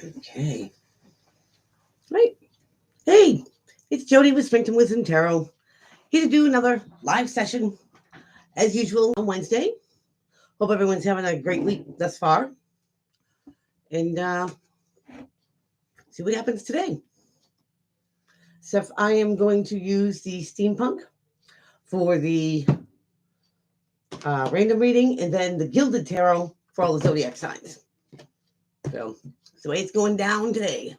Okay. Right. Hey, it's Jody with Springton Wisdom Tarot. Here to do another live session as usual on Wednesday. Hope everyone's having a great week thus far. And see what happens today. So I am going to use the steampunk for the random reading and then the gilded tarot for all the zodiac signs. So it's the way it's going down today.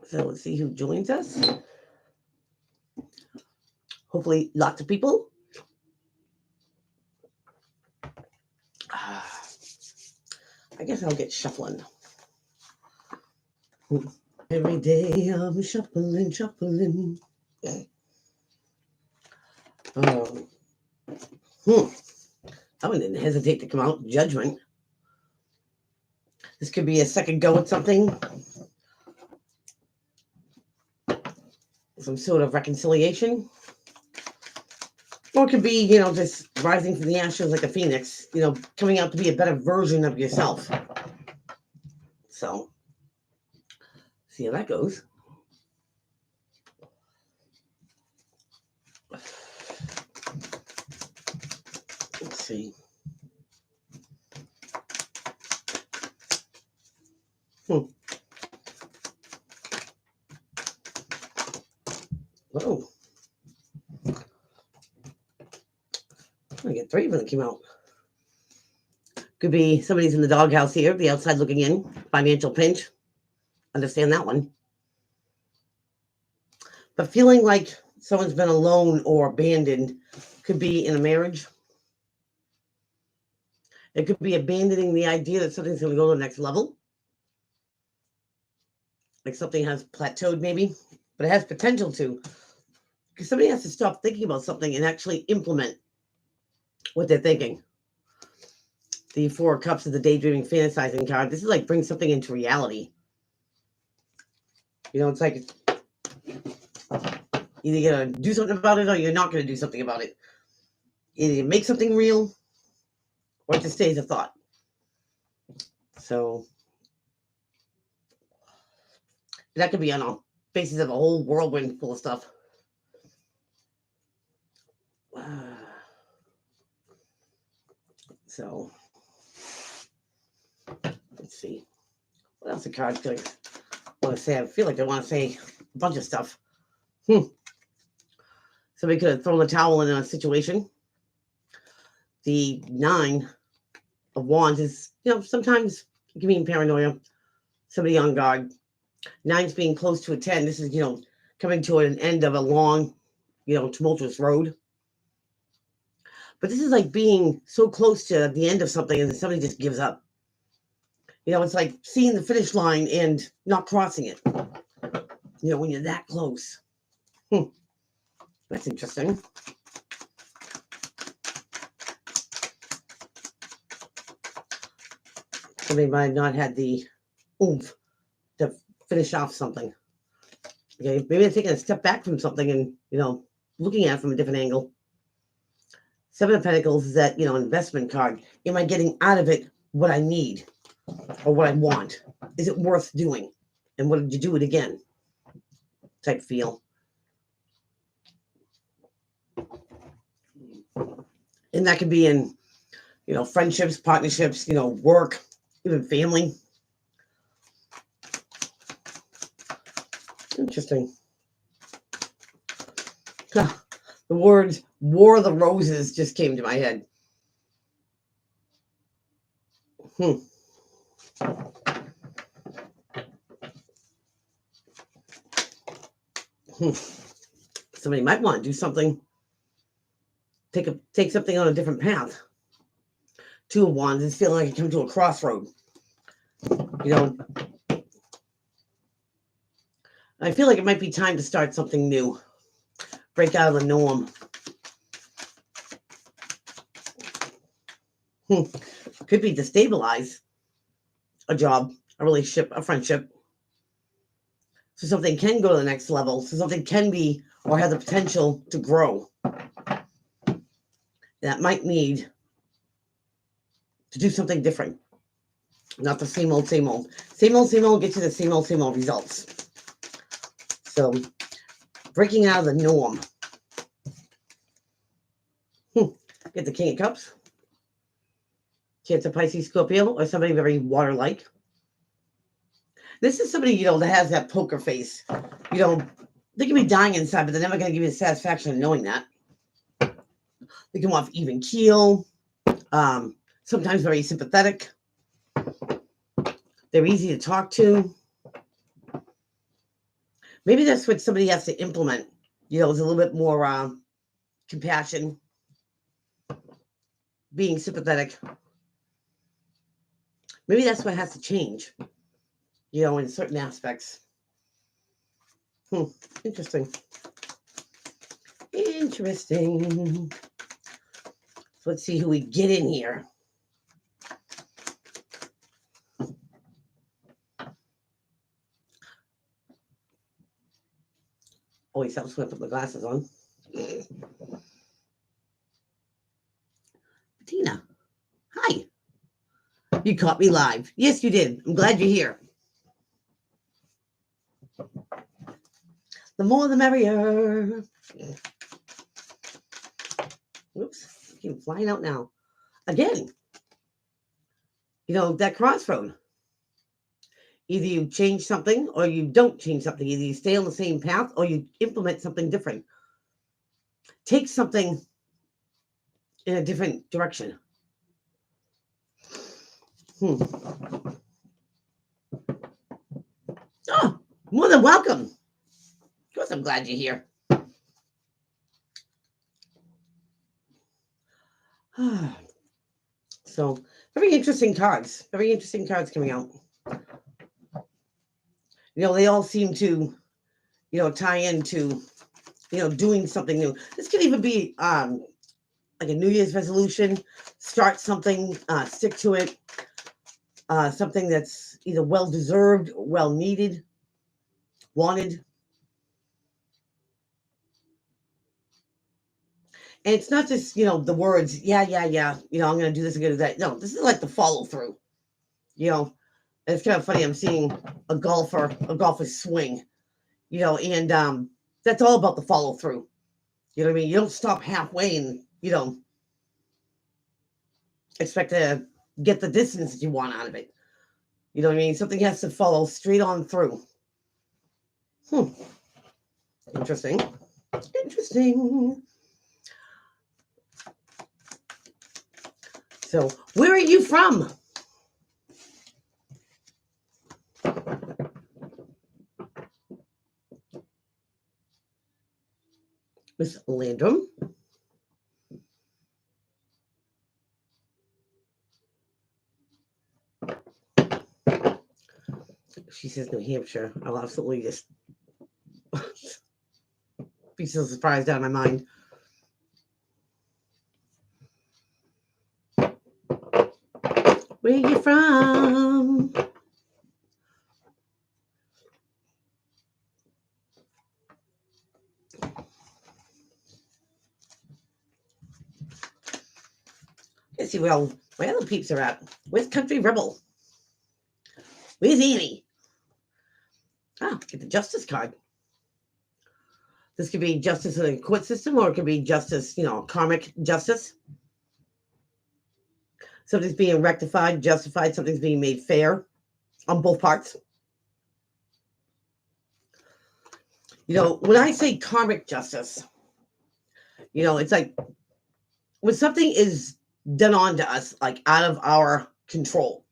So let's see who joins us. Hopefully lots of people. I guess I'll get shuffling. Every day I'm shuffling. I wouldn't hesitate to come out. Judgment. This could be a second go at something. Some sort of reconciliation. Or it could be, just rising from the ashes like a phoenix, coming out to be a better version of yourself. So, see how that goes. Let's see. Whoa. I get 3 of them that came out. Could be somebody's in the doghouse here, the outside looking in, financial pinch. Understand that one. But feeling like someone's been alone or abandoned could be in a marriage. It could be abandoning the idea that something's going to go to the next level. Like something has plateaued maybe, but it has potential to. Because somebody has to stop thinking about something and actually implement what they're thinking. The 4 of Cups of the daydreaming, fantasizing card. This is like bring something into reality. It's like either you're going to do something about it or you're not going to do something about it. Either you make something real or it just stays a thought. So that could be on a basis of a whole whirlwind full of stuff. So let's see. What else the cards going to want to say? I feel like they want to say a bunch of stuff. Somebody could have thrown the towel in a situation. The 9 of Wands is, sometimes it can mean paranoia. Somebody on guard. 9's being close to a 10. This is, coming to an end of a long, tumultuous road. But this is like being so close to the end of something and then somebody just gives up. It's like seeing the finish line and not crossing it. When you're that close. That's interesting. Somebody might have not had the oomph to finish off something. Okay, maybe they're taking a step back from something and, looking at it from a different angle. 7 of Pentacles is that, investment card. Am I getting out of it what I need or what I want? Is it worth doing? And what did you do it again? Type feel. And that could be in, friendships, partnerships, work, even family. Interesting. The words War of the Roses just came to my head. Somebody might want to do something. Take something on a different path. 2 of Wands is feeling like it comes to a crossroad. I feel like it might be time to start something new. Break out of the norm. Could be destabilize a job, a relationship, a friendship. So something can go to the next level. So something can be or have the potential to grow. That might need to do something different. Not the same old, same old. Same old gets you the same old results. So, breaking out of the norm. Get the King of Cups. Chance of Pisces, Scorpio, or somebody very water-like. This is somebody, that has that poker face. They can be dying inside, but they're never going to give you the satisfaction of knowing that. They come off even keel, sometimes very sympathetic. They're easy to talk to. Maybe that's what somebody has to implement. It's a little bit more compassion, being sympathetic. Maybe that's what has to change, in certain aspects. Interesting. Interesting. So let's see who we get in here. Oh, wait, I was going to put my glasses on. Tina, hi. You caught me live. Yes, you did. I'm glad you're here. The more the merrier. Oops, I came flying out now. Again, that crossroad. Either you change something or you don't change something. Either you stay on the same path or you implement something different. Take something in a different direction. Oh, more than welcome. Of course, I'm glad you're here. So, very interesting cards. Very interesting cards coming out. They all seem to, tie into, doing something new. This could even be like a New Year's resolution. Start something, stick to it. Something that's either well-deserved, well-needed, wanted. And it's not just, the words, yeah, I'm going to do this, I'm going to do that. No, this is like the follow-through. And it's kind of funny. I'm seeing a golfer swing, and that's all about the follow-through. You know what I mean? You don't stop halfway and, expect to get the distance that you want out of it. You know what I mean? Something has to follow straight on through. Interesting. So, where are you from? Miss Landrum. She says New Hampshire. I'll absolutely just be so surprised out of my mind. Where are you from? Let's see where my other peeps are at. Where's Country Rebel? Where's Annie? Get the Justice card. This could be justice in the court system, or it could be justice, karmic justice. Something's being rectified, justified, something's being made fair on both parts. When I say karmic justice, it's like when something is done on to us, like out of our control.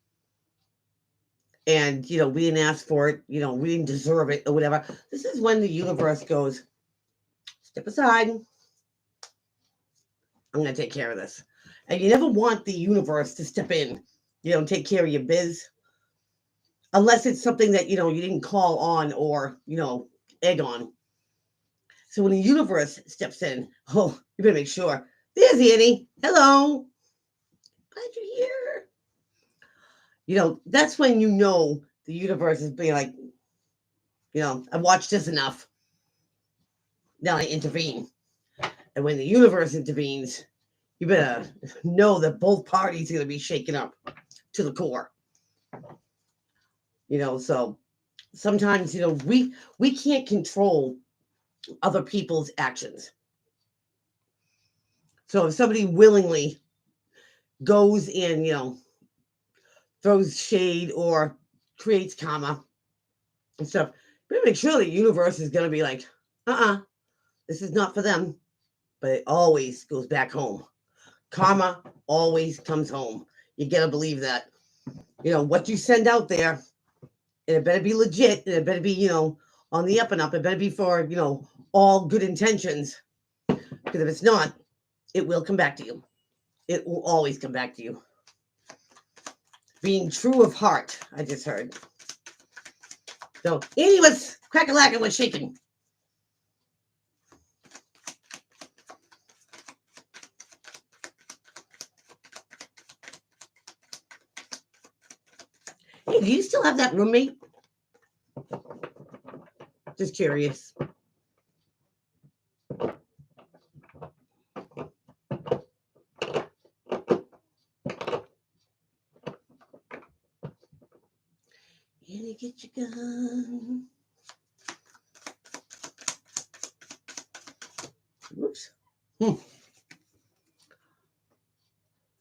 And, we didn't ask for it, we didn't deserve it or whatever. This is when the universe goes, step aside. I'm going to take care of this. And you never want the universe to step in, take care of your biz. Unless it's something that, you didn't call on or, egg on. So when the universe steps in, you better make sure. There's Annie. Hello. Glad you're here. That's when the universe is being like, I've watched this enough. Now I intervene. And when the universe intervenes, you better know that both parties are going to be shaken up to the core. So sometimes, we can't control other people's actions. So if somebody willingly goes and, throws shade or creates karma and stuff, we make sure the universe is going to be like, this is not for them. But it always goes back home. Karma always comes home. You got to believe that. What you send out there, and it better be legit, and it better be, on the up and up. It better be for, all good intentions. Because if it's not, it will come back to you. It will always come back to you. Being true of heart, I just heard. So Annie was crack-a-lack was shaking. Hey, do you still have that roommate? Just curious. Annie, get your gun. Whoops.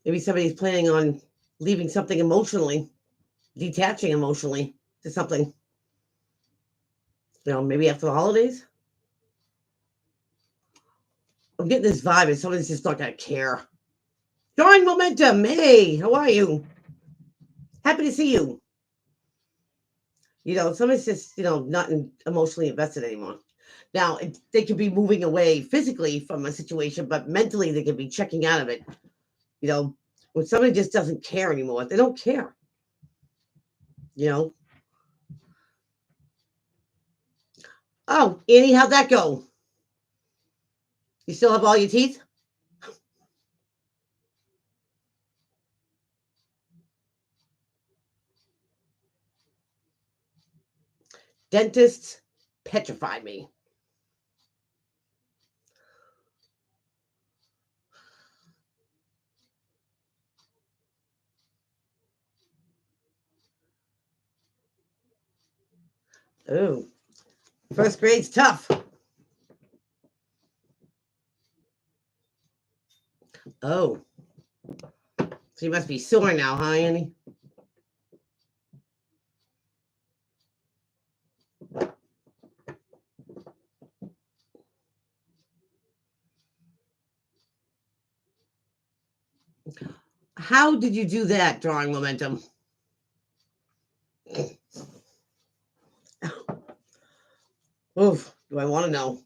Maybe somebody's planning on leaving something emotionally, detaching emotionally to something. Maybe after the holidays. I'm getting this vibe and somebody's just not going to care. Drawing momentum. Hey, how are you? Happy to see you. Somebody's just, not emotionally invested anymore. Now, they could be moving away physically from a situation, but mentally they could be checking out of it. When somebody just doesn't care anymore, they don't care. Oh, Annie, how'd that go? You still have all your teeth? Dentists petrify me. Oh, first grade's tough. Oh, so you must be sore now, huh, Annie? How did you do that, drawing momentum? Oof, do I want to know?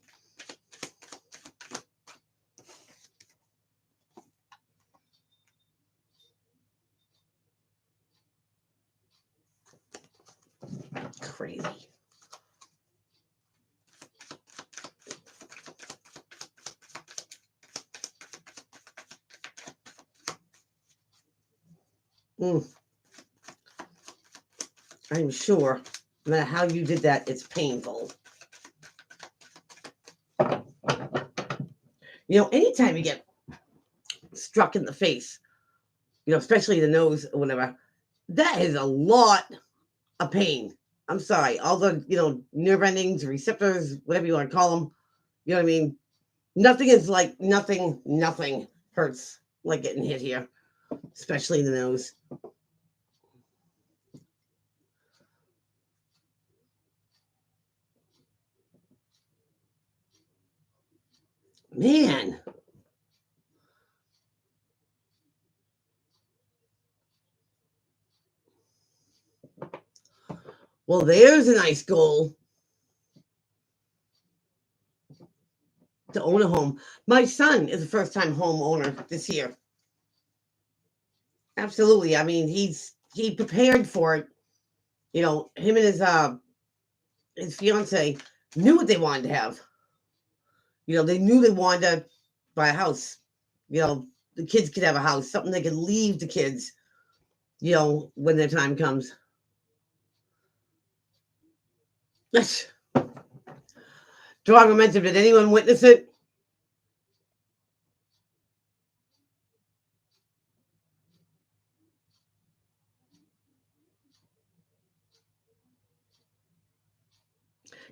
Crazy. I'm sure no matter how you did that, it's painful. Anytime you get struck in the face, especially the nose or whatever, that is a lot of pain. I'm sorry. All the, nerve endings, receptors, whatever you want to call them, you know what I mean? Nothing is like nothing hurts like getting hit here, especially in the nose. Man. Well, there's a nice goal to own a home. My son is a first time homeowner this year. Absolutely. I mean, he prepared for it. Him and his fiance knew what they wanted to have. They knew they wanted to buy a house. The kids could have a house, something they could leave the kids, when their time comes. Drawing momentum. Did anyone witness it?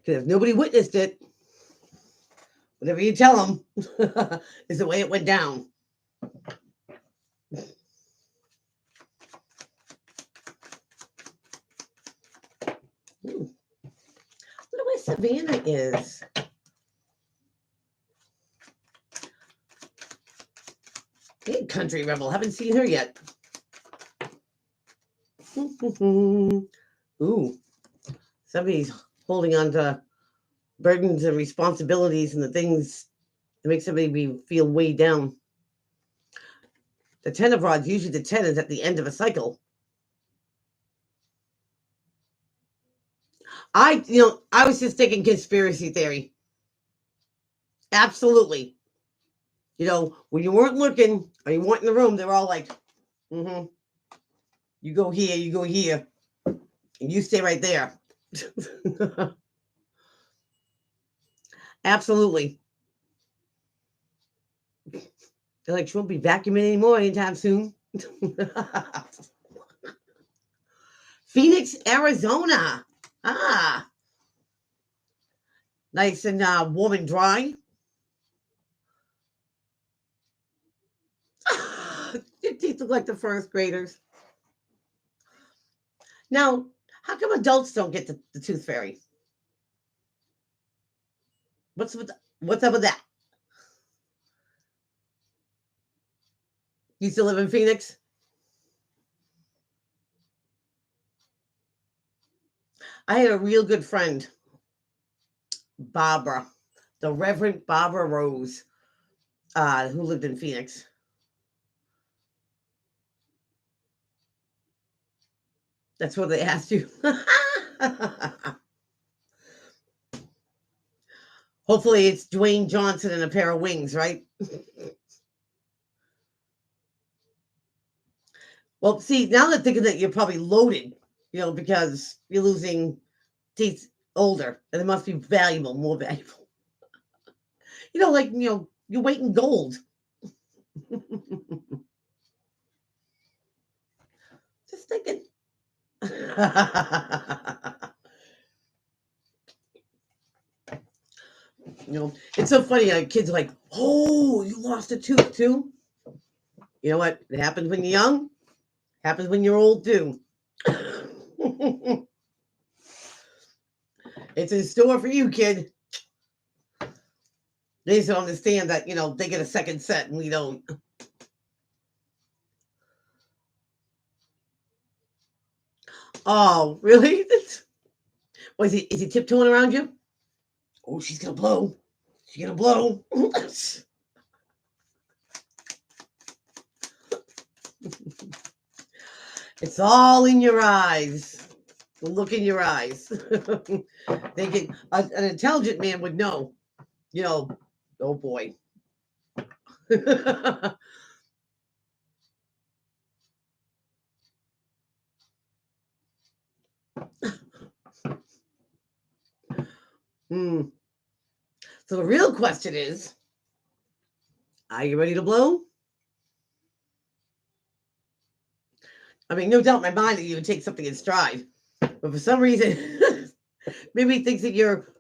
Because if nobody witnessed it, whatever you tell them is the way it went down. Ooh. I wonder where Savannah is. Hey, Country Rebel. Haven't seen her yet. Ooh. Somebody's holding on to burdens and responsibilities and the things that make somebody feel weighed down. The 10 of rods, usually the 10 is at the end of a cycle. I was just thinking conspiracy theory. Absolutely. When you weren't looking or you weren't in the room, they were all like, mm-hmm. You go here, and you stay right there. Absolutely. They're like, she won't be vacuuming anymore anytime soon. Phoenix, Arizona. Nice and warm and dry. Your teeth look like the first graders. Now, how come adults don't get the tooth fairy? What's up with that? You still live in Phoenix? I had a real good friend, Barbara, the Reverend Barbara Rose, who lived in Phoenix. That's what they asked you. Hopefully it's Dwayne Johnson and a pair of wings, right? Well, see, now they're thinking that you're probably loaded, because you're losing teeth older, and it must be valuable, more valuable. Like, your weight in gold. Just thinking. It's so funny. Kids are like, "Oh, you lost a tooth too." You know what? It happens when you're young. Happens when you're old too. It's in store for you, kid. They just don't understand that they get a second set and we don't. Oh, really? Is he tiptoeing around you? Oh, she's gonna blow. She's gonna blow. It's all in your eyes. The look in your eyes. They can. An intelligent man would know. Oh boy. Hmm. So the real question is, are you ready to blow? I mean, no doubt in my mind that you would take something in stride. But for some reason, maybe he thinks that you're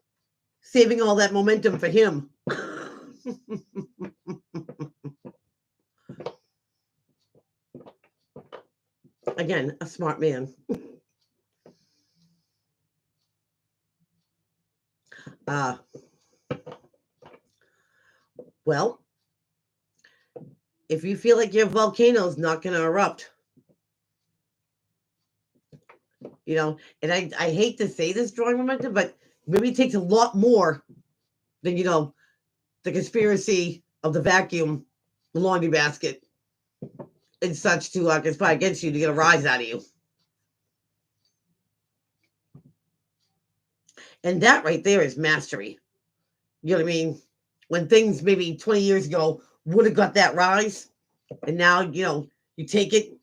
saving all that momentum for him. Again, a smart man. Well, if you feel like your volcano's not going to erupt, and I hate to say this, drawing momentum, but maybe it takes a lot more than, the conspiracy of the vacuum, the laundry basket, and such to conspire against you to get a rise out of you. And that right there is mastery. You know what I mean? When things maybe 20 years ago would have got that rise, and now, you take it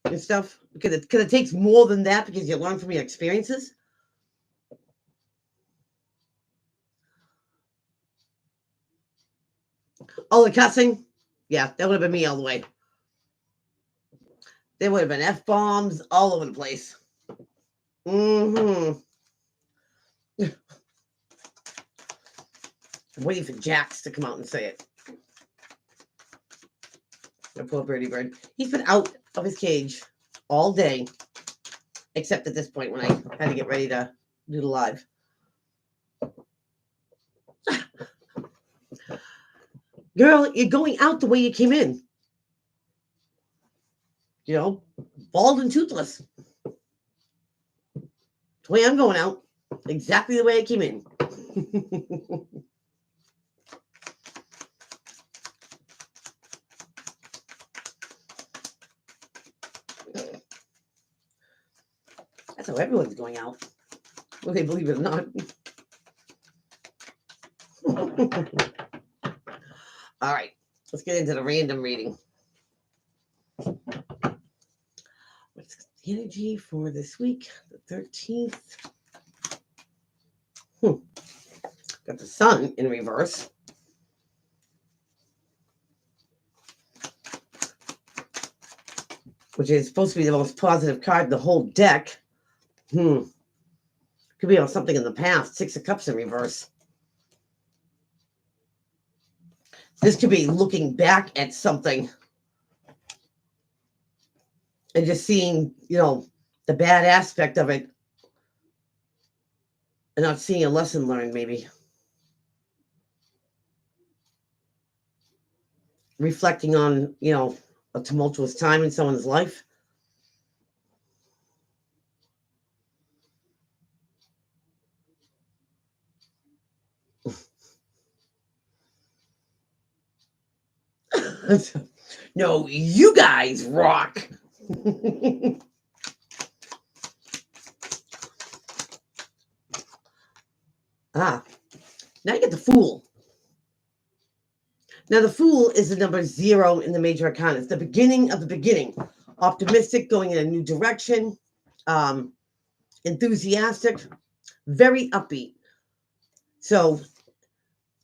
and stuff because it takes more than that because you learn from your experiences. Oh, the cussing? Yeah, that would have been me all the way. There would have been F-bombs all over the place. Mm-hmm. I'm waiting for Jax to come out and say it. The poor birdie bird. He's been out of his cage all day, except at this point when I had to get ready to do the live. Girl, you're going out the way you came in. You know, bald and toothless. The way I'm going out, exactly the way I came in. That's how everyone's going out, whether they believe it or not. All right, let's get into the random reading. What's the energy for this week, the 13th? Got the sun in reverse. Which is supposed to be the most positive card in the whole deck. Could be on something in the past. 6 of Cups in reverse. This could be looking back at something and just seeing, the bad aspect of it and not seeing a lesson learned, maybe. Reflecting on, a tumultuous time in someone's life. No, you guys rock. Now you get the Fool. Now the Fool is the number 0 in the major arcana. It's the beginning of the beginning. Optimistic, going in a new direction, enthusiastic, very upbeat. So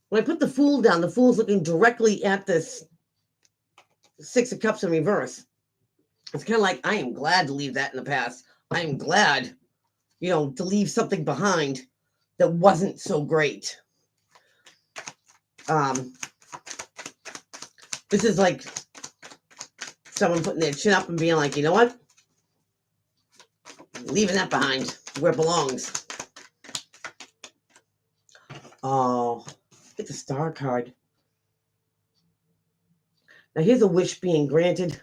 when I put the Fool down, the Fool's looking directly at this 6 of Cups in reverse. It's kind of like, I am glad to leave that in the past. I am glad, to leave something behind that wasn't so great. This is like someone putting their chin up and being like, you know what? Leaving that behind where it belongs. Oh, it's a Star card. Now here's a wish being granted.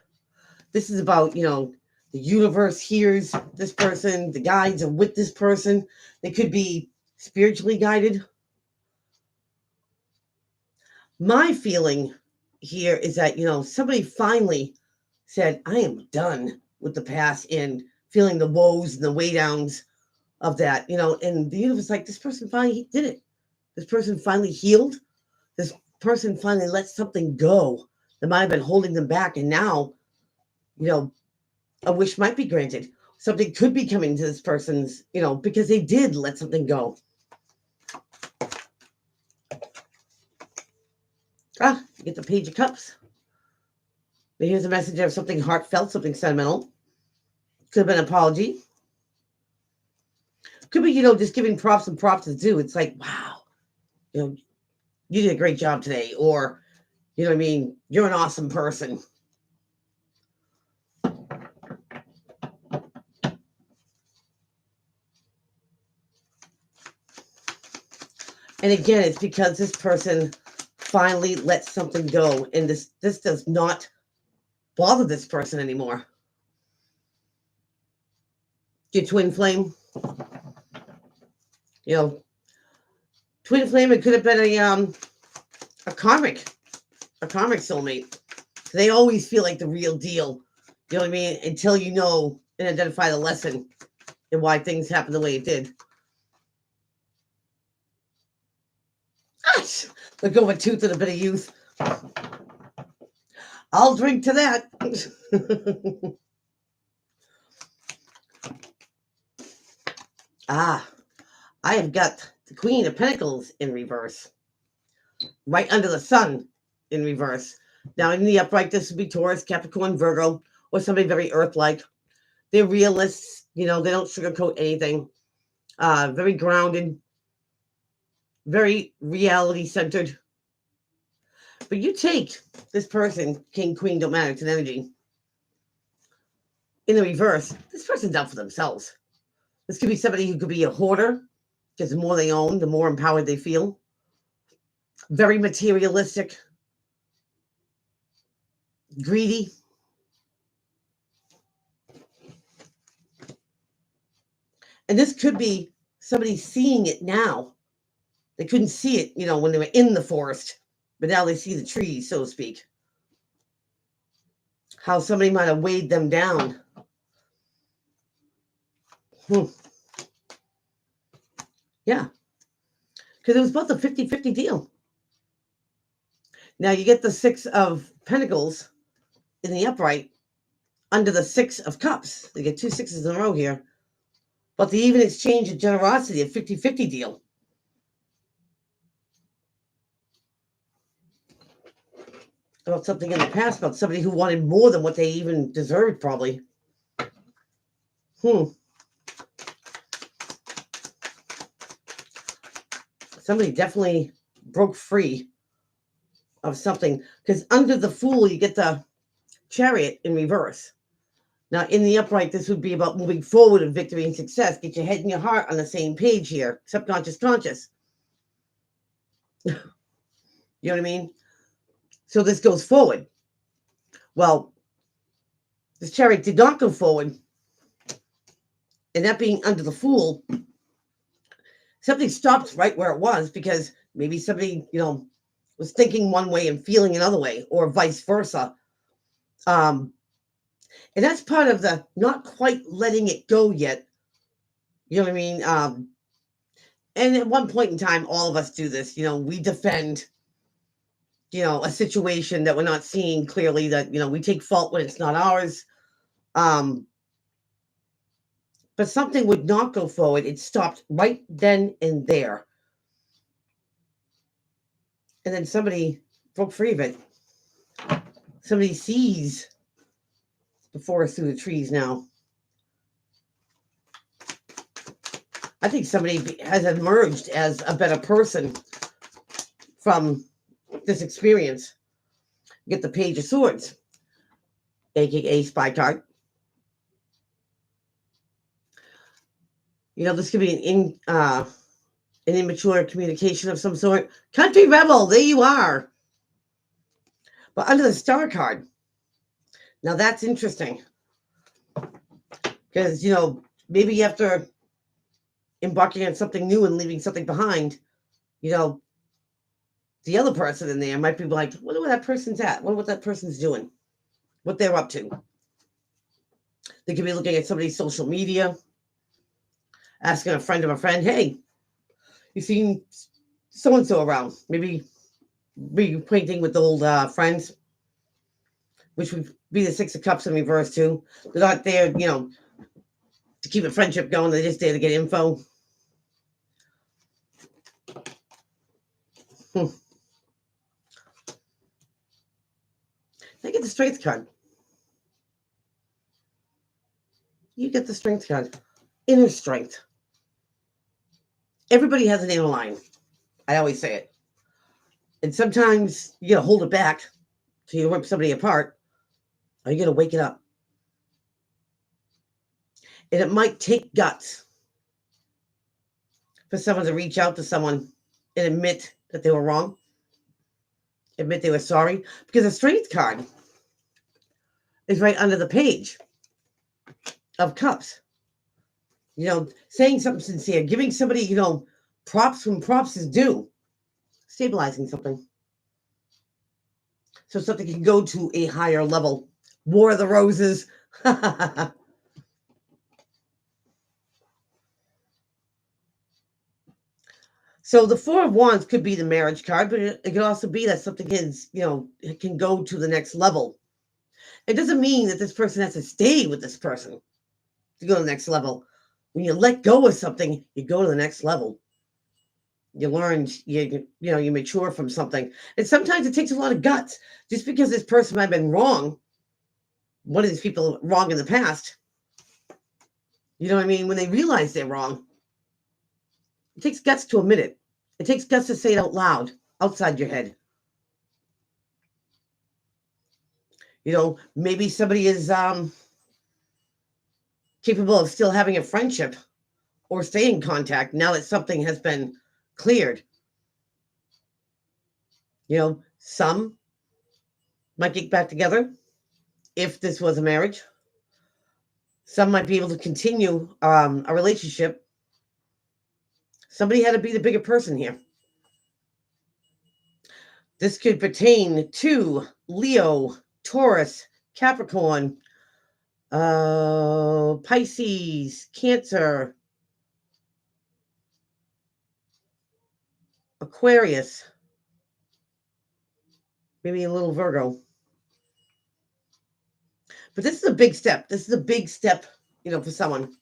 This is about, the universe hears this person. The guides are with this person. They could be spiritually guided. My feeling here is that, somebody finally said, I am done with the past and feeling the woes and the way downs of that, and the universe, like, this person finally did it. This person finally healed. This person finally let something go that might have been holding them back. And now, a wish might be granted. Something could be coming to this person's, because they did let something go. You get the Page of Cups. But here's a message of something heartfelt, something sentimental. Could have been an apology. Could be, just giving props and props is due. It's like, wow, you did a great job today. Or, you're an awesome person. And again, it's because this person finally let something go. And this does not bother this person anymore. Your twin flame. Twin flame, it could have been a karmic soulmate. They always feel like the real deal. You know what I mean? Until you know and identify the lesson and why things happen the way it did. Let go of a tooth and a bit of youth. I'll drink to that. I have got the Queen of Pentacles in reverse. Right under the Sun in reverse. Now, in the upright, this would be Taurus, Capricorn, Virgo, or somebody very Earth-like. They're realists. They don't sugarcoat anything. Very grounded. very reality centered. But you take this person, king, queen, don't matter, it's an energy. In the reverse, this person's out for themselves. This could be somebody who could be a hoarder, because the more they own, the more empowered they feel. Very materialistic, greedy. And this could be somebody seeing it now. They couldn't see it, when they were in the forest, but now they see the trees, so to speak. How somebody might have weighed them down. Yeah. Because it was both a 50-50 deal. Now you get the Six of Pentacles in the upright under the Six of Cups. They get two sixes in a row here. But the even exchange of generosity, a 50-50 deal. About something in the past, about somebody who wanted more than what they even deserved, probably. Somebody definitely broke free of something. Because under the Fool, you get the Chariot in reverse. Now, in the upright, this would be about moving forward in victory and success. Get your head and your heart on the same page here. Subconscious, conscious. You know what I mean? So this goes forward. Well, this Chariot did not go forward. And that being under the Fool, something stopped right where it was because maybe somebody, was thinking one way and feeling another way, or vice versa. And that's part of the not quite letting it go yet. You know what I mean? And at one point in time, all of us do this. We defend, a situation that we're not seeing clearly, that, we take fault when it's not ours. But something would not go forward. It stopped right then and there. And then somebody broke free of it. Somebody sees the forest through the trees now. I think somebody has emerged as a better person from this experience. Get the Page of Swords, aka Spy card. This could be an immature communication of some sort. Country rebel, there you are. But under the Star card, now that's interesting. Because, maybe after embarking on something new and leaving something behind, the other person in there might be like, wonder where that person's at. Wonder what that person's doing. What they're up to. They could be looking at somebody's social media, asking a friend of a friend, hey, you seen so-and-so around? Maybe reacquainting with old friends, which would be the Six of Cups in reverse too. They're not there, to keep a friendship going. They're just there to get info. I get the Strength card. You get the Strength card. Inner strength. Everybody has an inner line. I always say it. And sometimes you gotta hold it back till you rip somebody apart, or you gotta wake it up. And it might take guts for someone to reach out to someone and admit that they were wrong, admit they were sorry, because the Strength card is right under the Page of Cups. Saying something sincere, giving somebody, props when props is due, stabilizing something. So something can go to a higher level. War of the Roses. So the Four of Wands could be the marriage card, but it could also be that something is, it can go to the next level. It doesn't mean that this person has to stay with this person to go to the next level. When you let go of something, you go to the next level. You learn, you mature from something. And sometimes it takes a lot of guts. Just because this person might have been wrong, one of these people wrong in the past, you know what I mean? When they realize they're wrong, it takes guts to admit it. It takes guts to say it out loud, outside your head. Maybe somebody is capable of still having a friendship or stay in contact now that something has been cleared. Some might get back together if this was a marriage. Some might be able to continue a relationship. Somebody had to be the bigger person here. This could pertain to Leo, Taurus, Capricorn, Pisces, Cancer, Aquarius, maybe a little Virgo. But this is a big step. This is a big step, for someone.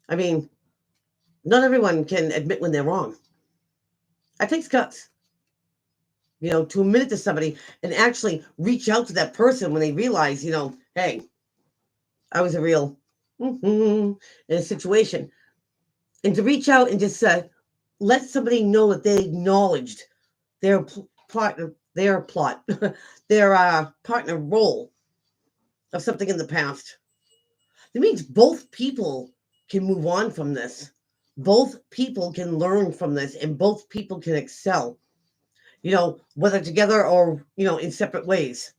I mean, not everyone can admit when they're wrong. That takes guts. To admit it to somebody and actually reach out to that person when they realize, hey, I was a real in a situation. And to reach out and just let somebody know that they acknowledged their partner, their partner role of something in the past. That means both people can move on from this. Both people can learn from this, and both people can excel, whether together or, in separate ways.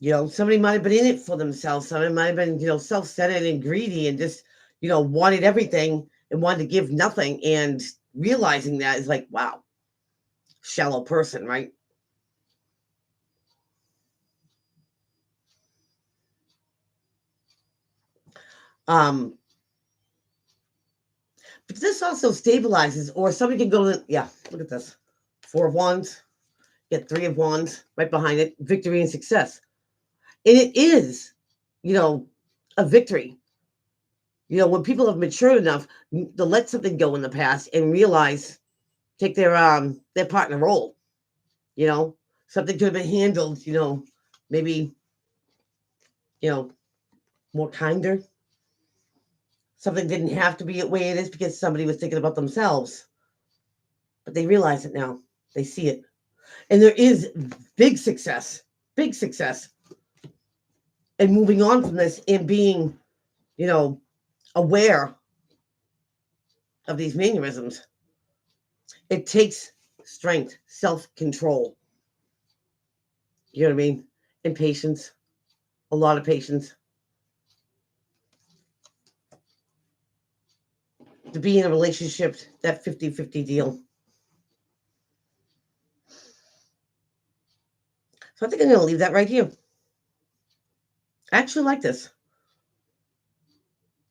Somebody might have been in it for themselves. Somebody might have been, self-centered and greedy and just, wanted everything and wanted to give nothing. And realizing that is like, wow, shallow person, right? But this also stabilizes, or somebody can go to, look at this. 4 of Wands, get 3 of Wands right behind it, victory and success. And it is, a victory. When people have matured enough to let something go in the past and realize, take their partner role, something could have been handled, maybe, more kinder. Something didn't have to be the way it is because somebody was thinking about themselves. But they realize it now. They see it. And there is big success in moving on from this and being, aware of these mannerisms. It takes strength, self-control. You know what I mean? And patience. A lot of patience. To be in a relationship, that 50-50 deal. So I think I'm going to leave that right here. I actually like this.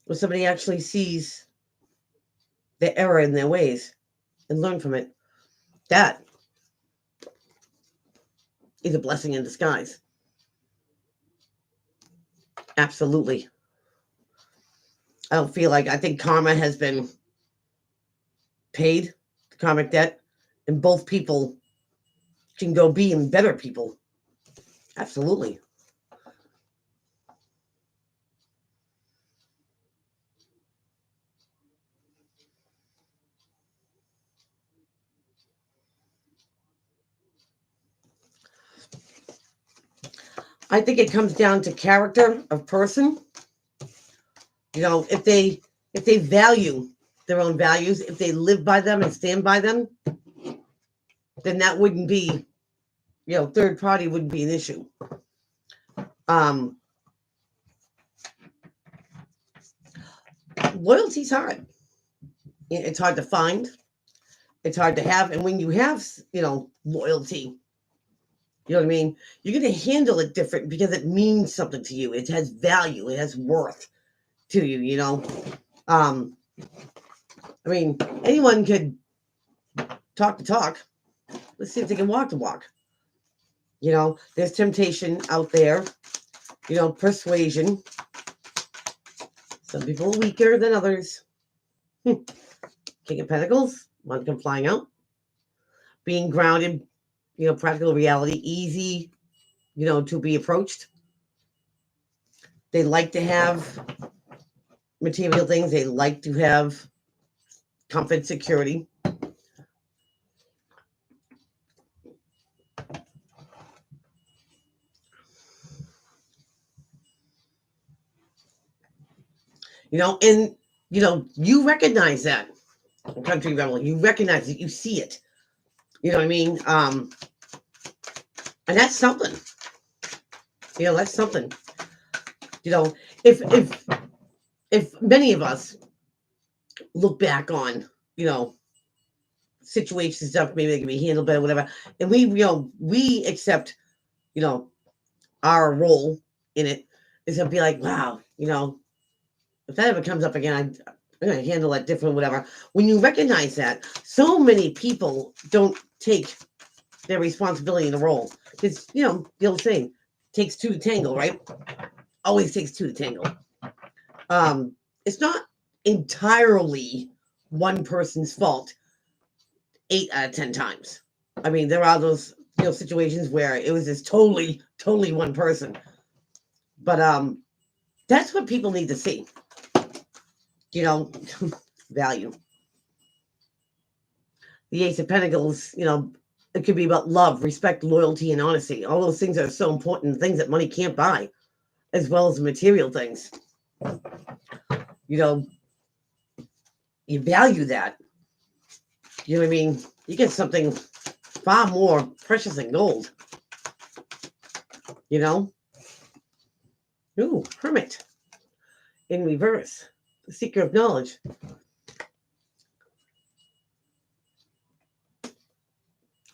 When somebody actually sees the error in their ways and learn from it, that is a blessing in disguise. Absolutely. I think karma has been paid, the karmic debt, and both people can go being better people. Absolutely. I think it comes down to character of person. If they value their own values, if they live by them and stand by them, then that wouldn't be, third party wouldn't be an issue. Loyalty's hard. It's hard to find. It's hard to have. And when you have, loyalty, you know what I mean? You're going to handle it different because it means something to you. It has value. It has worth to you, anyone could talk the talk. Let's see if they can walk the walk. There's temptation out there, persuasion. Some people are weaker than others. King of Pentacles, one come flying out. Being grounded, practical reality, easy, to be approached. They like to have material things. They like to have comfort, security. And you recognize that, Country Rebel. You recognize it. You see it. You know what I mean? And that's something. That's something. If many of us look back on, situations, stuff, maybe they can be handled better, whatever, and we accept, our role in it, is to be like, wow, if that ever comes up again, I'm going to handle it different, whatever. When you recognize that, so many people don't take their responsibility in the role. Because, the old saying, takes two to tangle, right? Always takes two to tangle. It's not entirely one person's fault 8 out of 10 times. I mean, there are those, situations where it was just totally one person. But that's what people need to see. Value. The Ace of Pentacles, it could be about love, respect, loyalty, and honesty. All those things are so important, things that money can't buy, as well as material things. You value that. You know what I mean? You get something far more precious than gold. Ooh, Hermit. In reverse. The Seeker of Knowledge.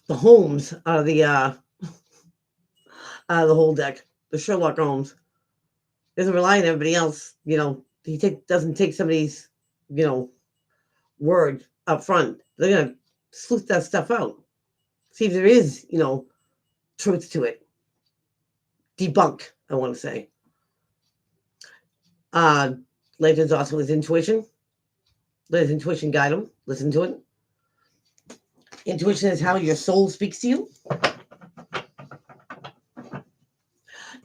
The Holmes out of the whole deck. The Sherlock Holmes. Doesn't rely on everybody else. He doesn't take somebody's, word up front. They're going to sleuth that stuff out. See if there is, truth to it. Debunk, I want to say. Legends also his intuition. Let his intuition guide him. Listen to it. Intuition is how your soul speaks to you.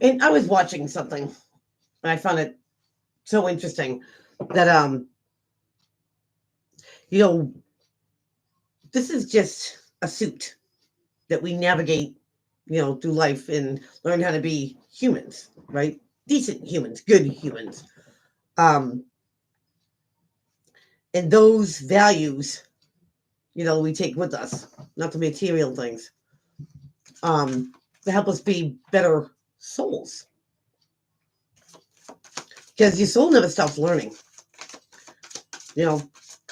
And I was watching something, and I found it so interesting that this is just a suit that we navigate, through life and learn how to be humans, right? Decent humans, good humans. And those values, we take with us, not the material things, to help us be better souls. Because your soul never stops learning.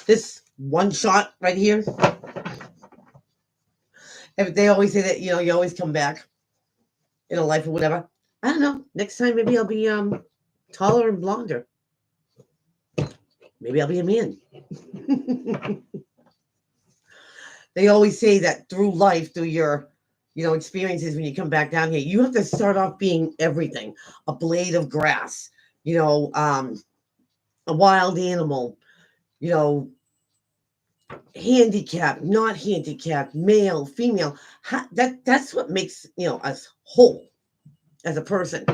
This one shot right here, they always say that, you always come back in a life or whatever. I don't know. Next time, maybe I'll be taller and blonder. Maybe I'll be a man. They always say that through life, through your, experiences, when you come back down here, you have to start off being everything. A blade of grass, a wild animal, handicapped, not handicapped, male, female. That's what makes, us whole as a person,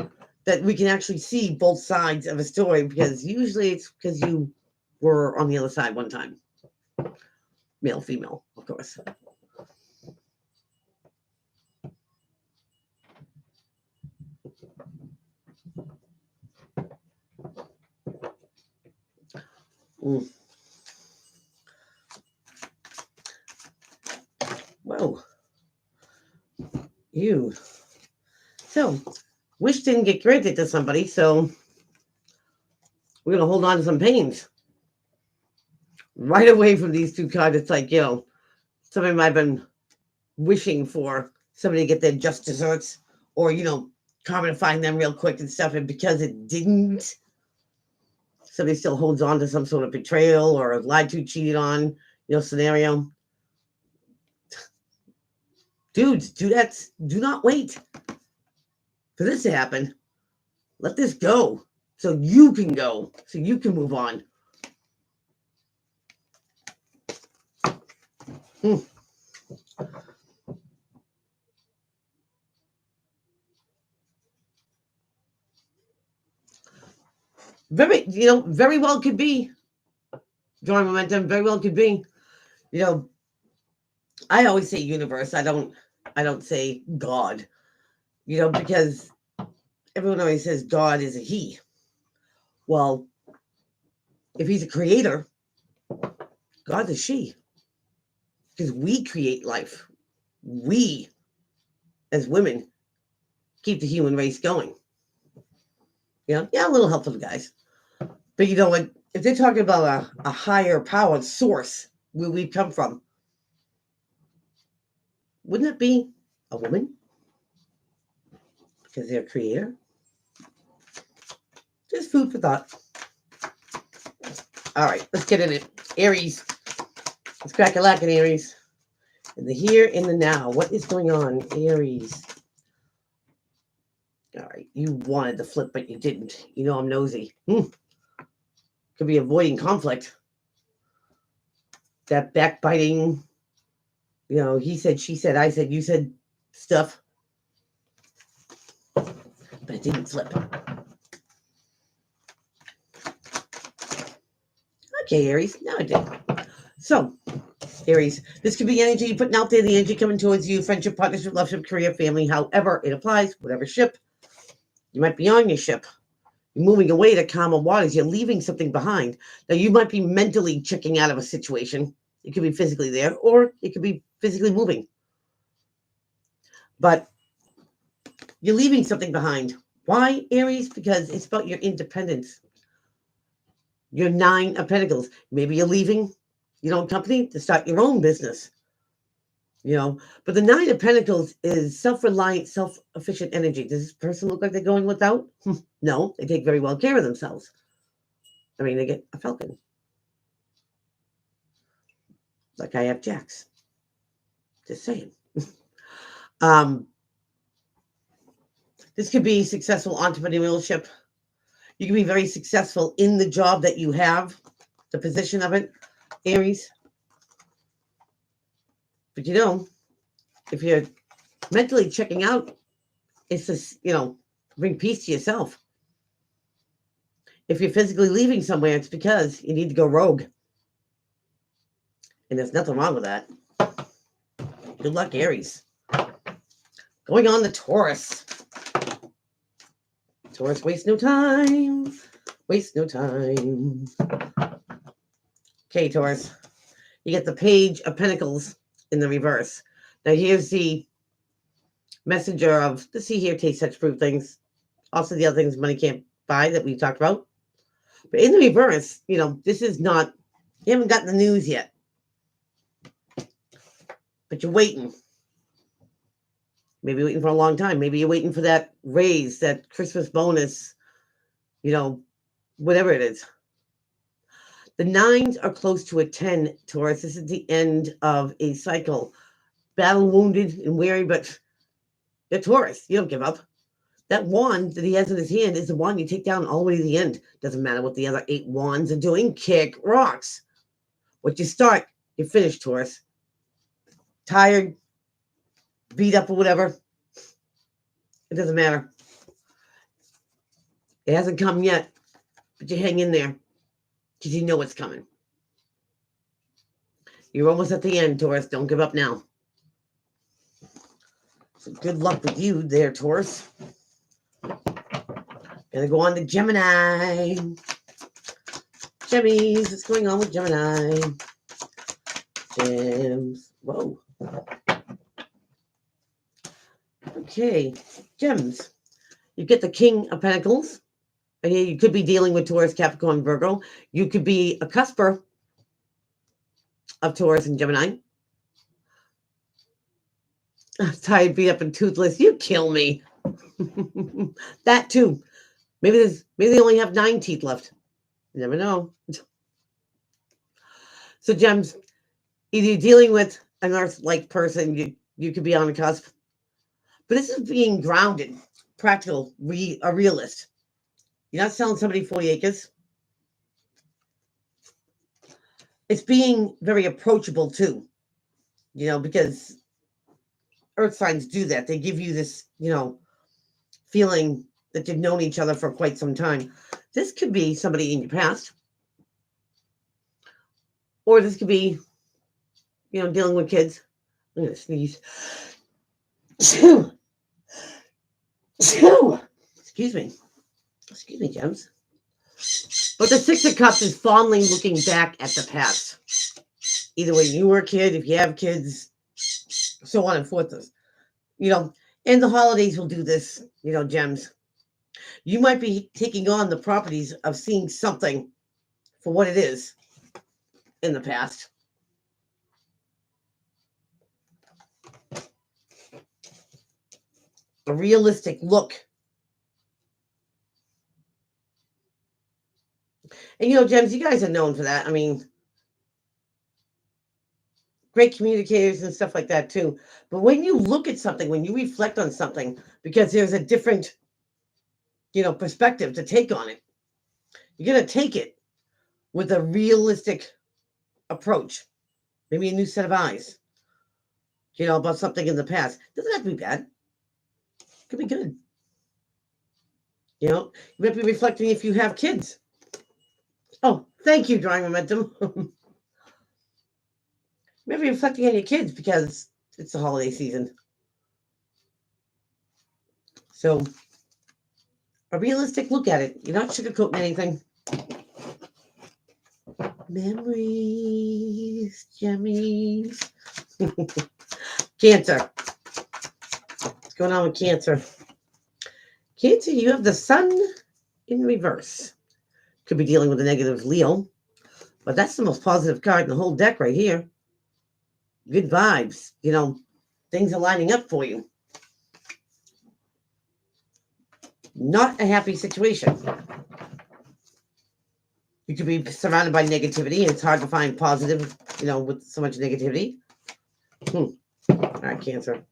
that we can actually see both sides of a story, because usually it's because you were on the other side one time. Male, female, of course. Whoa. You. So, wish didn't get granted to somebody, so we're going to hold on to some pains. Right away from these two cards, it's like, somebody might have been wishing for somebody to get their just desserts, or, karma to find them real quick and stuff, and because it didn't, somebody still holds on to some sort of betrayal or lied to, cheated on, scenario. Dudes, do not wait for this to happen. Let this go so you can go, so you can move on. Very well could be drawing momentum. Very well could be. You know, I always say universe. I don't say God. You know, because everyone always says God is a he. Well, if he's a creator, God's a she. Because we create life. We, as women, keep the human race going. Yeah, a little help for the guys. But you know what? If they're talking about a higher power source where we come from, wouldn't it be a woman? Because they're a creator? Just food for thought. All right, let's get in it. Aries. Let's crack a lack in Aries. In the here, in the now. What is going on, Aries? All right, you wanted to flip, but you didn't. You know I'm nosy. Could be avoiding conflict. That backbiting, you know, he said, she said, I said, you said stuff. But it didn't flip. Okay, Aries. Now it did. So, Aries, this could be energy you're putting out there, the energy coming towards you, friendship, partnership, love ship, career, family, however it applies, whatever ship. You might be on your ship. You're moving away to calmer waters. You're leaving something behind. Now, you might be mentally checking out of a situation. It could be physically there, or it could be physically moving. But you're leaving something behind. Why, Aries? Because it's about your independence. Your 9 of Pentacles. Maybe you're leaving your own company to start your own business. You know, but the 9 of Pentacles is self-reliant, self-efficient energy. Does this person look like they're going without? No, they take very well care of themselves. I mean, they get a falcon. Like I have Jacks. Just saying. This could be successful entrepreneurship. You can be very successful in the job that you have, the position of it, Aries. But you know, if you're mentally checking out, it's just, you know, bring peace to yourself. If you're physically leaving somewhere, it's because you need to go rogue. And there's nothing wrong with that. Good luck, Aries. Going on to Taurus. Taurus, waste no time. Waste no time. Okay, Taurus. You get the Page of Pentacles in the reverse. Now, here's the messenger of the see, hear, taste, touch, prove things. Also, the other things money can't buy that we talked about. But in the reverse, you know, this is not, you haven't gotten the news yet. But you're waiting. Maybe waiting for a long time. Maybe you're waiting for that raise, that Christmas bonus, you know, whatever it is. The 9s are close to a 10, Taurus. This is the end of a cycle. Battle wounded and weary, but they're Taurus. You don't give up. That wand that he has in his hand is the wand you take down all the way to the end. Doesn't matter what the other 8 wands are doing. Kick rocks. What you start, you finish, Taurus. Tired, beat up or whatever. It doesn't matter. It hasn't come yet, but you hang in there because you know it's coming. You're almost at the end, Taurus. Don't give up now. So good luck with you there, Taurus. Gonna go on to Gemini. Gemmies, what's going on with Gemini? Gems. Whoa. Okay, gems. You get the King of Pentacles. Okay, you could be dealing with Taurus, Capricorn, Virgo. You could be a cusper of Taurus and Gemini. Tired, beat up, and toothless. You kill me. That too. Maybe they only have 9 teeth left. You never know. So, gems, either you're dealing with an Earth-like person, you could be on the cusp. But this is being grounded, practical, a realist. You're not selling somebody 40 acres. It's being very approachable too, you know, because Earth signs do that. They give you this, you know, feeling that you've known each other for quite some time. This could be somebody in your past, Or this could be, dealing with kids. I'm going to sneeze. Excuse me. Excuse me, Gems. But the Six of Cups is fondly looking back at the past. Either when you were a kid, if you have kids, so on and forth. And the holidays will do this, Gems. You might be taking on the properties of seeing something for what it is in the past. A realistic look. And Gems, you guys are known for that. I mean, great communicators and stuff like that too. But when you look at something, when you reflect on something, because there's a different, perspective to take on it, you're going to take it with a realistic approach, maybe a new set of eyes, about something in the past. Doesn't have to be bad. It could be good. You might be reflecting if you have kids. Oh, thank you, Drawing Momentum. Maybe reflecting on your kids because it's the holiday season. So, a realistic look at it. You're not sugarcoating anything. Memories, Jemmies. Cancer. What's going on with Cancer? Cancer, you have the Sun in reverse. Could be dealing with a negative Leo, but that's the most positive card in the whole deck right here. Good vibes. Things are lining up for you. Not a happy situation. You could be surrounded by negativity, and it's hard to find positive, with so much negativity. All right, Cancer.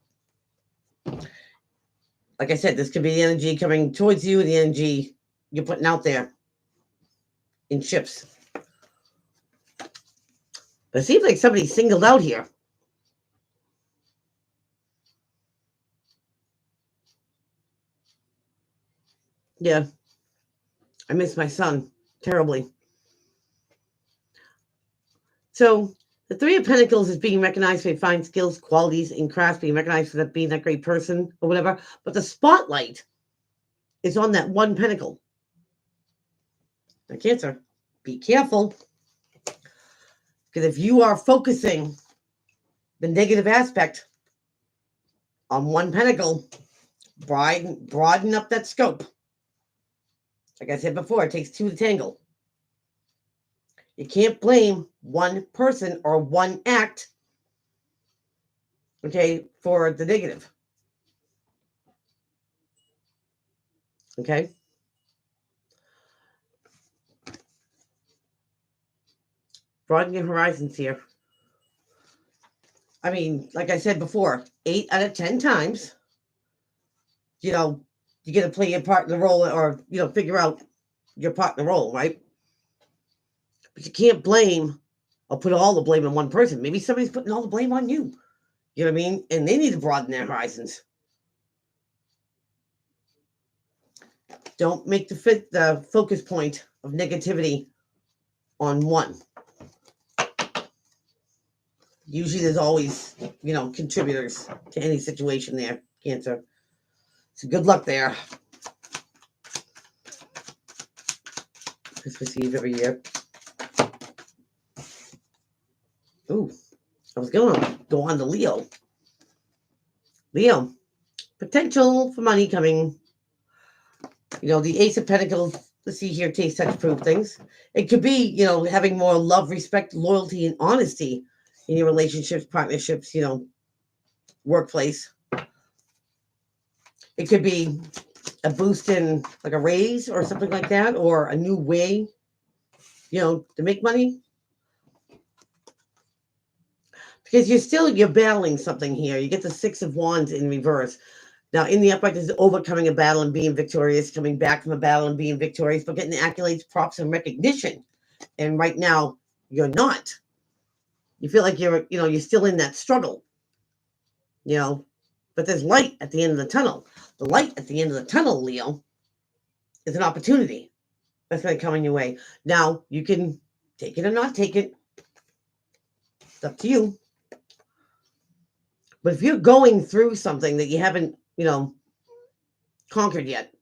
Like I said, this could be the energy coming towards you, the energy you're putting out there in ships. But it seems like somebody's singled out here. Yeah. I miss my son terribly. So the Three of Pentacles is being recognized for fine skills, qualities, and crafts, being recognized for that being that great person or whatever. But the spotlight is on that one pentacle. Now, Cancer, be careful. Because if you are focusing the negative aspect on one pentacle, broaden up that scope. Like I said before, it takes two to tangle. You can't blame one person or one act, okay, for the negative. Okay? Broaden your horizons here. I mean, like I said before, 8 out of 10 times, you get to play your part in the role or, figure out your part in the role, right? But you can't blame or put all the blame on one person. Maybe somebody's putting all the blame on you. You know what I mean? And they need to broaden their horizons. Don't make the focus point of negativity on one. Usually there's always, contributors to any situation there, Cancer. So good luck there. Christmas Eve every year. Ooh, I was going to go on to Leo. Leo, potential for money coming. The Ace of Pentacles, let's see here, taste, touch, prove things. It could be, having more love, respect, loyalty, and honesty in your relationships, partnerships, workplace. It could be a boost in like a raise or something like that, or a new way, to make money. Because you're battling something here. You get the Six of Wands in reverse. Now, in the upright, is overcoming a battle and being victorious, coming back from a battle and being victorious, but getting accolades, props, and recognition. And right now, you're not. You feel like you're still in that struggle. But there's light at the end of the tunnel. The light at the end of the tunnel, Leo, is an opportunity that's going to come in your way. Now, you can take it or not take it. It's up to you. But if you're going through something that you haven't, conquered yet,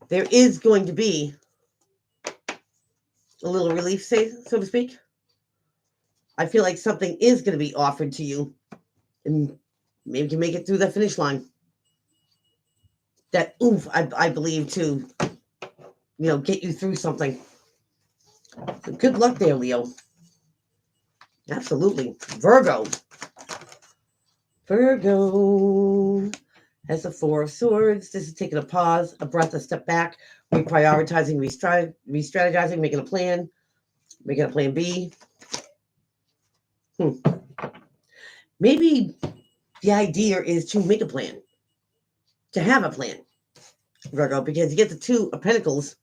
there is going to be a little relief, so to speak. I feel like something is going to be offered to you, and maybe you can make it through the finish line. That oomph, I believe, to get you through something. So good luck there, Leo. Absolutely. Virgo has the Four of Swords. This is taking a pause, a breath, a step back, reprioritizing, re-strategizing, making a plan B. Maybe the idea is to make a plan, to have a plan, Virgo, because you get the Two of Pentacles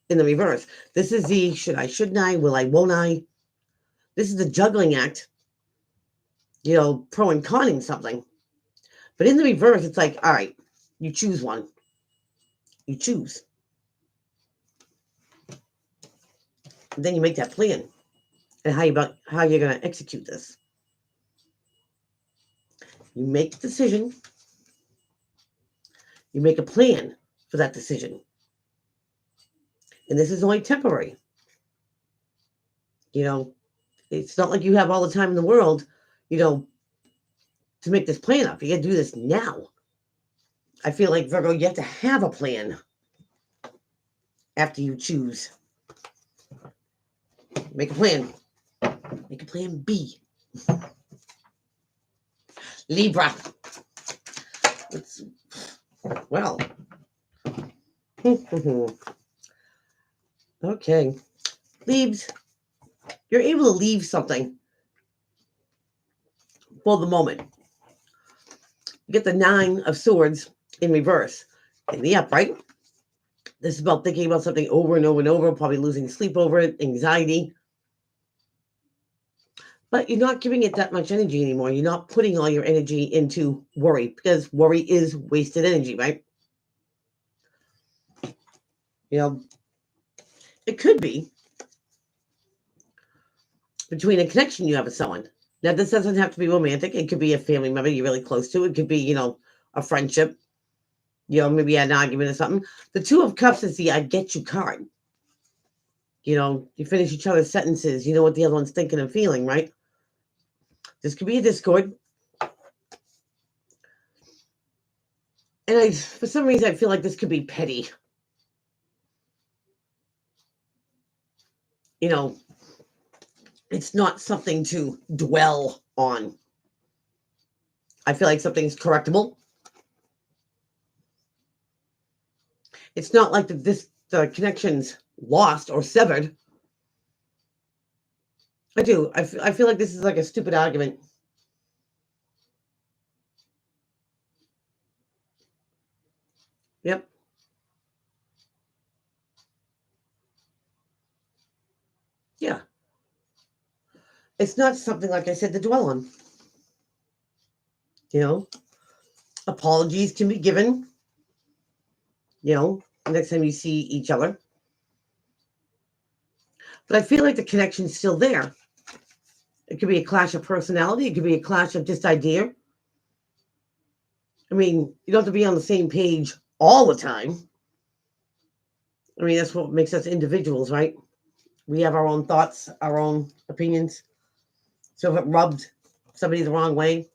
in the reverse. This is the should I, shouldn't I, will I, won't I. This is the juggling act, pro and conning something. But in the reverse, it's like, all right, you choose one. You choose. And then you make that plan and how you're going to execute this. You make the decision. You make a plan for that decision. And this is only temporary. It's not like you have all the time in the world, to make this plan up. You got to do this now. I feel like, Virgo, you have to have a plan after you choose. Make a plan. Make a plan B. Libra. Well. Okay. Leaves. You're able to leave something for the moment. You get the Nine of Swords in reverse. In the upright. This is about thinking about something over and over and over, probably losing sleep over it, anxiety. But you're not giving it that much energy anymore. You're not putting all your energy into worry, because worry is wasted energy, right? It could be between a connection you have with someone. Now, this doesn't have to be romantic. It could be a family member you're really close to. It could be, a friendship. Maybe an argument or something. The Two of Cups is the I get you card. You finish each other's sentences. You know what the other one's thinking and feeling, right? This could be a discord. And for some reason, I feel like this could be petty. It's not something to dwell on. I feel like something's correctable. It's not like the connection's lost or severed. I do. I feel like this is like a stupid argument. Yep. Yeah. It's not something, like I said, to dwell on. Apologies can be given, next time you see each other. But I feel like the connection's still there. It could be a clash of personality. It could be a clash of just idea. I mean, you don't have to be on the same page all the time. I mean, that's what makes us individuals, right? We have our own thoughts, our own opinions. So if it rubbed somebody the wrong way,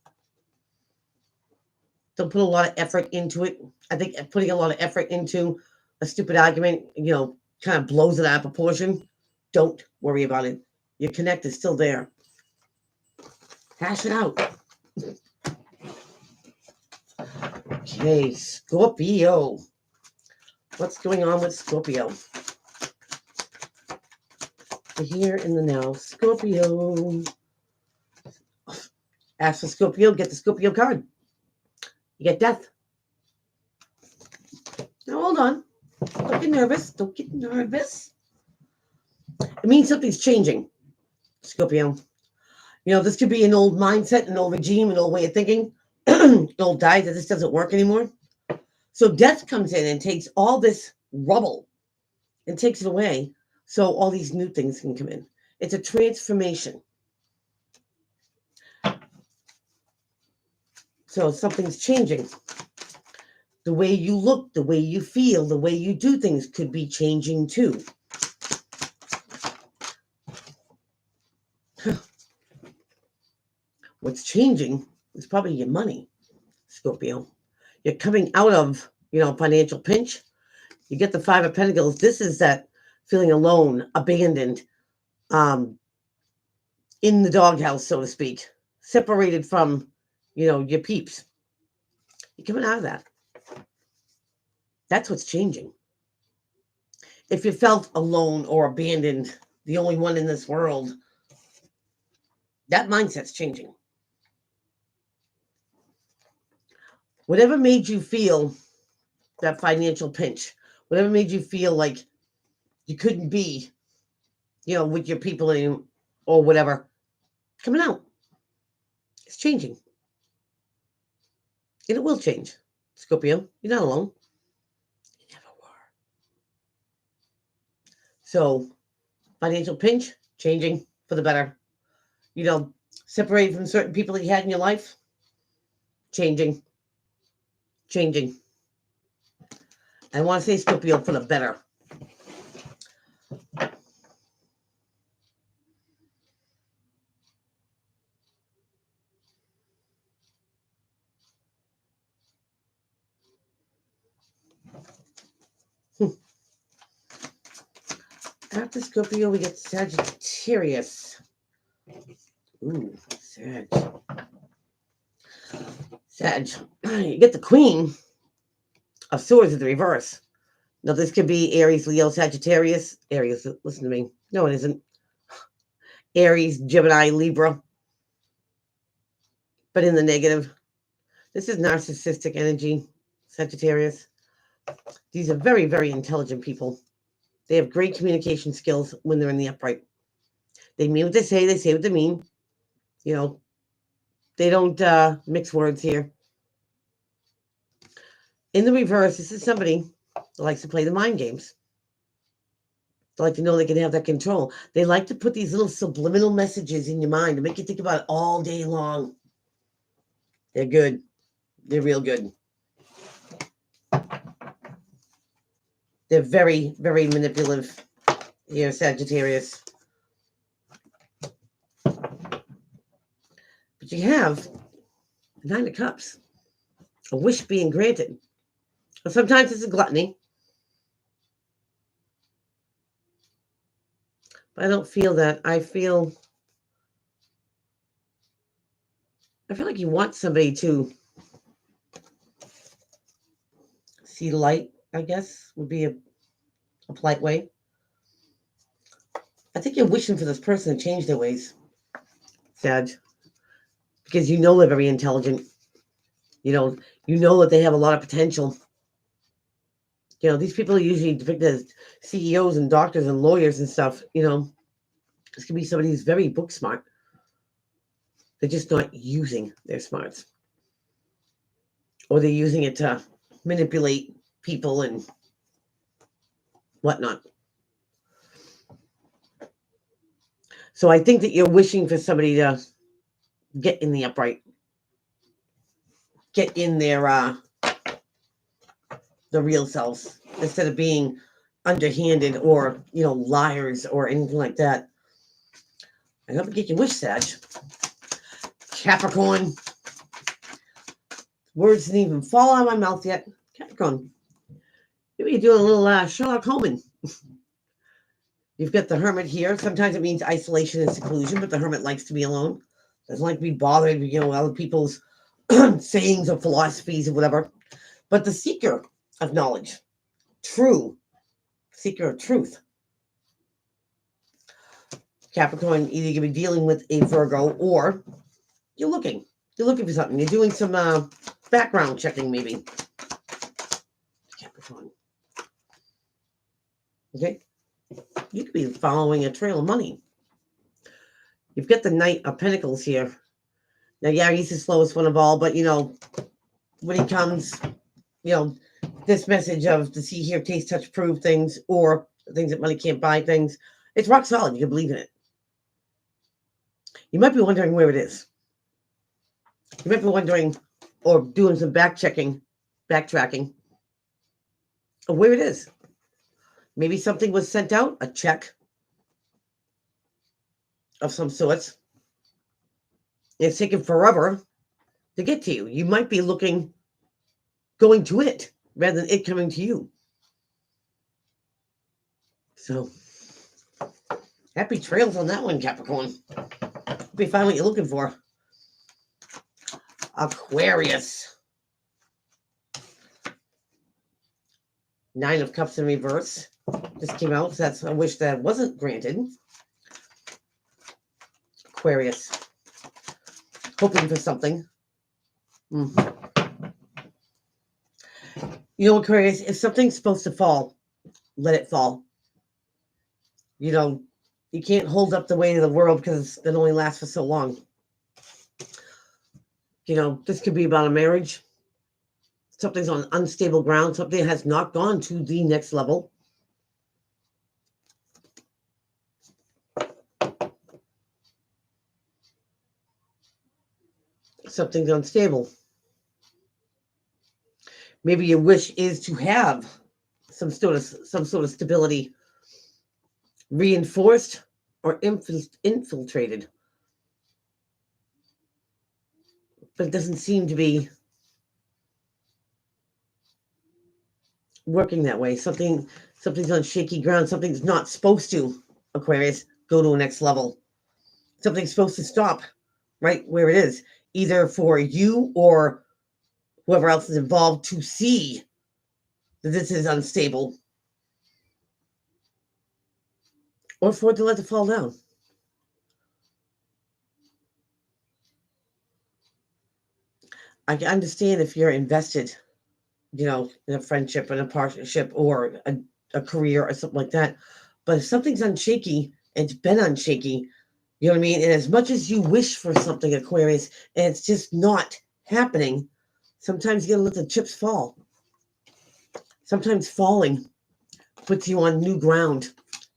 don't put a lot of effort into it. I think putting a lot of effort into a stupid argument, kind of blows it out of proportion. Don't worry about it. Your connect is still there. Hash it out. Okay, Scorpio. What's going on with Scorpio? Here in the now. Scorpio. Ask for Scorpio, get the Scorpio card. You get death. Now hold on. Don't get nervous. Don't get nervous. It means something's changing, Scorpio. This could be an old mindset, an old regime, an old way of thinking, an old diet that this doesn't work anymore. So death comes in and takes all this rubble and takes it away so all these new things can come in. It's a transformation. So something's changing. The way you look, the way you feel, the way you do things could be changing too. What's changing is probably your money, Scorpio. You're coming out of, financial pinch. You get the Five of Pentacles. This is that feeling alone, abandoned, in the doghouse, so to speak, separated from, your peeps. You're coming out of that. That's what's changing. If you felt alone or abandoned, the only one in this world, that mindset's changing. Whatever made you feel that financial pinch, whatever made you feel like you couldn't be, with your people or whatever, coming out. It's changing. And it will change, Scorpio. You're not alone. You never were. So, financial pinch, changing for the better. Separated from certain people that you had in your life, changing. I want to say Scorpio for the better. After Scorpio, we get Sagittarius. Ooh, Sag. You get the Queen of Swords in the reverse. Now, this could be Aries, Leo, Sagittarius. Aries, listen to me. No, it isn't. Aries, Gemini, Libra. But in the negative. This is narcissistic energy, Sagittarius. These are very, very intelligent people. They have great communication skills when they're in the upright. They mean what they say what they mean. They don't mix words here. In the reverse, this is somebody that likes to play the mind games. They like to know they can have that control. They like to put these little subliminal messages in your mind to make you think about it all day long. They're good. They're real good. They're very, very manipulative here, Sagittarius. But you have the Nine of Cups, a wish being granted. Sometimes it's a gluttony. But I don't feel that. I feel like you want somebody to see light, I guess, would be a polite way. I think you're wishing for this person to change their ways, Sag, because they're very intelligent. You know that they have a lot of potential. These people are usually depicted as CEOs and doctors and lawyers and stuff. This could be somebody who's very book smart. They're just not using their smarts. Or they're using it to manipulate people and whatnot. So I think that you're wishing for somebody to get in the upright. Get in their the real selves instead of being underhanded or, liars or anything like that. I hope to get your wish, Sag. Capricorn. Words didn't even fall out of my mouth yet. Capricorn. Maybe you're doing a little Sherlock Holmes. You've got the Hermit here. Sometimes it means isolation and seclusion, but the Hermit likes to be alone. Doesn't like to be bothered, with other people's sayings or philosophies or whatever. But the seeker of knowledge, seeker of truth. Capricorn, either you're going to be dealing with a Virgo or you're looking for something. You're doing some background checking, maybe. Capricorn. Okay. You could be following a trail of money. You've got the Knight of Pentacles here. Now, yeah, he's the slowest one of all, but, when he comes, this message of the see, hear, taste, touch, prove things, or things that money can't buy things, it's rock solid. You can believe in it. You might be wondering where it is. You might be wondering or doing some backtracking of where it is. Maybe something was sent out, a check of some sorts. It's taken forever to get to you. You might be going to it rather than it coming to you. So, happy trails on that one, Capricorn. Hope you find what you're looking for. Aquarius. 9 of Cups in reverse. Just came out, so that's a wish that wasn't granted. Aquarius. Hoping for something. You know, Aquarius, if something's supposed to fall, let it fall. You know, you can't hold up the weight of the world because it only lasts for so long. You know, this could be about a marriage. Something's on unstable ground. Something has not gone to the next level. Something's unstable. Maybe your wish is to have some sort of stability reinforced or infiltrated. But it doesn't seem to be working that way. Something's on shaky ground. Something's not supposed to, Aquarius, go to a next level. Something's supposed to stop right where it is, either for you or whoever else is involved to see that this is unstable, or for it to let it fall down. I can understand if you're invested, you know, in a friendship, in a partnership, or a career or something like that. But if something's unshaky, and it's been unshaky, you know what I mean? And as much as you wish for something, Aquarius, and it's just not happening, sometimes you gotta let the chips fall. Sometimes falling puts you on new ground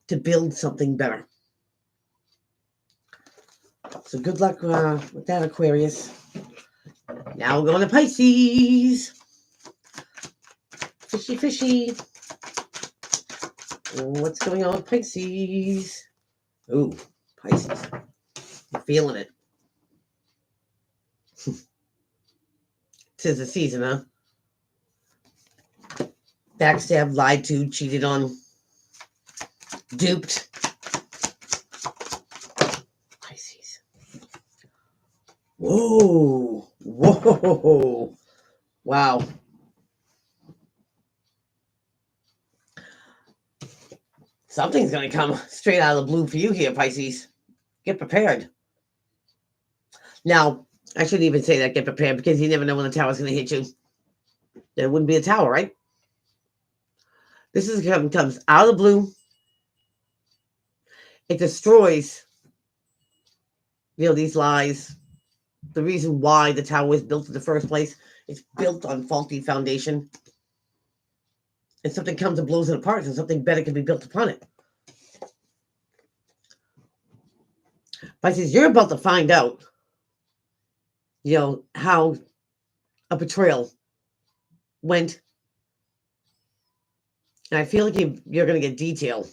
to build something better. So good luck with that, Aquarius. Now we're going to Pisces. Fishy, fishy. What's going on with Pisces? Ooh, Pisces. I'm feeling it. 'Tis the season, huh? Backstabbed, lied to, cheated on, duped. Pisces. Whoa. Whoa. Wow. Something's going to come straight out of the blue for you here, Pisces. Get prepared. Now, I shouldn't even say that, get prepared, because you never know when the tower's going to hit you. There wouldn't be a tower, right? This comes out of the blue. It destroys, you know, these lies. The reason why the tower was built in the first place. It's built on faulty foundation. And something comes and blows it apart, and something better can be built upon it. Pisces, you're about to find out, you know, how a betrayal went. And I feel like you're going to get detail.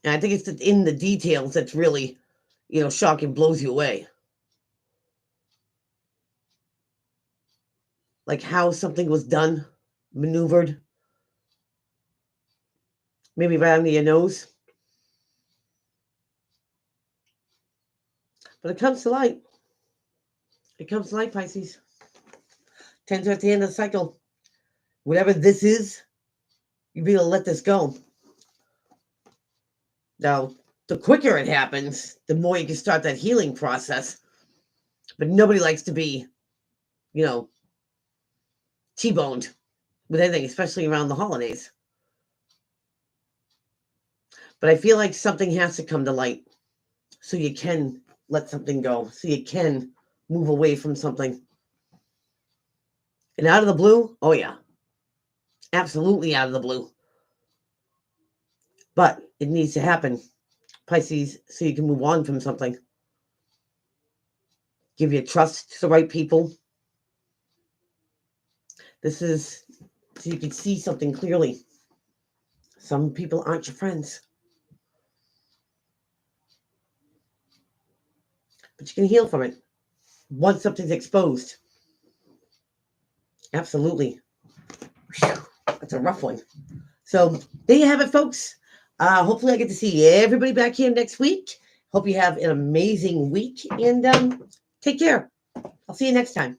And I think it's in the details that's really, you know, shocking, blows you away. Like how something was done, maneuvered, maybe right under your nose. But it comes to light. It comes to light, Pisces. 10 to at the end of the cycle. Whatever this is, you be able to let this go. Now, the quicker it happens, the more you can start that healing process. But nobody likes to be, you know, T-boned with anything, especially around the holidays. But I feel like something has to come to light so you can let something go, so you can move away from something. And out of the blue, oh yeah, absolutely out of the blue. But it needs to happen, Pisces, so you can move on from something. Give your trust to the right people. This is so you can see something clearly. Some people aren't your friends, but you can heal from it once something's exposed. Absolutely. Whew, that's a rough one. So there you have it, folks. Hopefully I get to see everybody back here next week. Hope you have an amazing week, and take care. I'll see you next time.